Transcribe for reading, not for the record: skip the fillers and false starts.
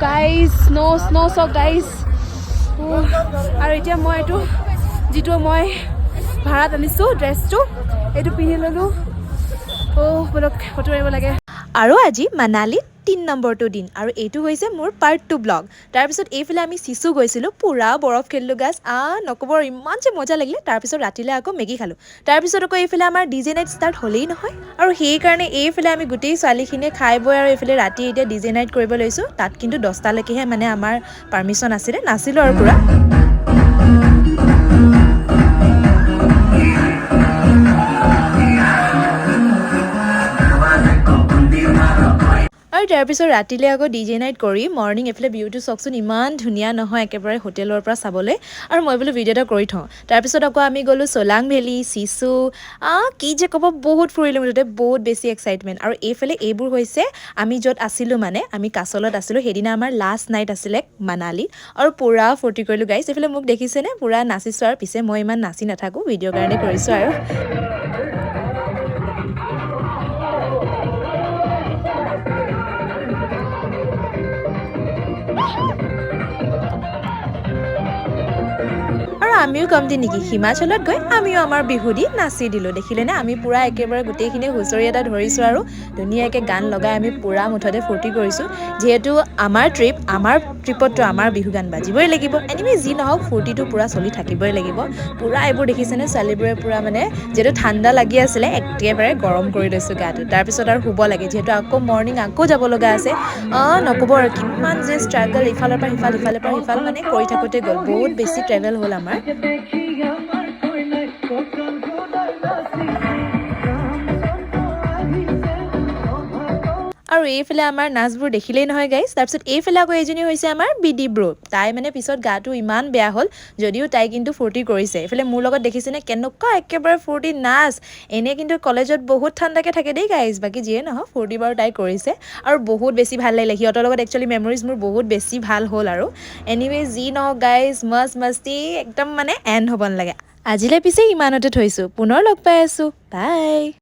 guys snow চ guys আৰু এতিয়া মই এইটো যিটো মই ভাড়াত আনিছোঁ ড্ৰেছটো এইটো পিন্ধি ল'লোঁ বোলক ফটো মাৰিব লাগে আৰু আজি মানালীত 3 নম্বৰটো দিন আৰু এইটো হৈছে মোৰ পাৰ্ট 2 ব্লগ তাৰপিছত এইফালে আমি চিচু গৈছিলোঁ পুৰা বৰফ খেলিলোঁ গাছ নক'ব ইমান যে মজা লাগিলে তাৰপিছত ৰাতিলৈ আকৌ মেগী খালোঁ তাৰপিছত আকৌ এইফালে আমাৰ ডিজে নাইট ষ্টাৰ্ট হ'লেই নহয় আৰু সেইকাৰণে এইফালে আমি গোটেই ছোৱালীখিনিয়ে খাই বৈ আৰু এইফালে ৰাতি এতিয়া ডিজে নাইট কৰিব লৈছোঁ তাত কিন্তু 10টালৈকেহে মানে আমাৰ পাৰ্মিশ্যন আছিলে নাছিলোঁ আৰু পুৰা আৰু তাৰপিছত ৰাতিলৈ আকৌ ডিজে নাইট কৰি মৰ্ণিং এইফালে ভিউটো চাওকচোন ইমান ধুনীয়া নহয় একেবাৰে হোটেলৰ পৰা চাবলৈ আৰু মই বোলো ভিডিঅ' এটা কৰি থওঁ তাৰপিছত আকৌ আমি গ'লোঁ চলাং ভেলী চিচু কি যে ক'ব বহুত ফুৰিলোঁ মুঠতে বহুত বেছি এক্সাইটমেণ্ট আৰু এইফালে এইবোৰ হৈছে আমি য'ত আছিলোঁ মানে আমি কাছলত আছিলোঁ সেইদিনা আমাৰ লাষ্ট নাইট আছিলে মানালীত আৰু পুৰা ফূৰ্তি কৰিলোঁ গাইছ এইফালে মোক দেখিছেনে পুৰা নাচিছোঁ আৰু পিছে মই ইমান নাচি নাথাকোঁ ভিডিঅ'ৰ কাৰণে কৰিছোঁ আৰু আমিও কমতি নেকি হিমাচলত গৈ আমিও আমাৰ বিহু দি নাচি দিলোঁ দেখিলেনে আমি পুৰা একেবাৰে গোটেইখিনি হুঁচৰি এটা ধৰিছোঁ আৰু ধুনীয়াকৈ গান লগাই আমি পুৰা মুঠতে ফূৰ্তি কৰিছোঁ যিহেতু আমাৰ ট্ৰিপততো আমাৰ বিহু গান বাজিবই লাগিব এনিৱে যি নহওক ফূৰ্তিটো পুৰা চলি থাকিবই লাগিব পুৰা এইবোৰ দেখিছেনে ছোৱালীবোৰে পুৰা মানে যিহেতু ঠাণ্ডা লাগি আছিলে একেবাৰে গৰম কৰি লৈছোঁ গাটো তাৰপিছত আৰু শুব লাগে যিহেতু আকৌ মৰ্ণিং আকৌ যাব লগা আছে নক'ব আৰু কিমান যে ষ্ট্ৰাগল ইফালৰ পৰা সিফাল মানে কৰি থাকোঁতে গ'ল বহুত বেছি ট্ৰেভেল হ'ল আমাৰ আৰু এইফালে আমাৰ নাচবোৰ দেখিলেই নহয় গাইছ তাৰপিছত এইফালে আকৌ এইজনী হৈছে আমাৰ বিডি ব্ৰ তাই মানে পিছত গাটো ইমান বেয়া হ'ল যদিও তাই কিন্তু ফূৰ্তি কৰিছে এইফালে মোৰ লগত দেখিছেনে কেনেকুৱা একেবাৰে ফূৰ্তি নাচ এনেই কিন্তু কলেজত বহুত ঠাণ্ডাকৈ থাকে দেই গাইছ বাকী যিয়ে নহওক ফূৰ্তি বাৰু তাই কৰিছে আৰু বহুত বেছি ভাল লাগিলে সিহঁতৰ লগত একচুৱেলি মেমৰিজ মোৰ বহুত বেছি ভাল হ'ল আৰু এনিৱে যি নহওক গাইছ মস্তি একদম মানে এণ্ড হ'ব নালাগে আজিলৈ পিছে ইমানতে থৈছোঁ পুনৰ লগ পাই আছোঁ বাই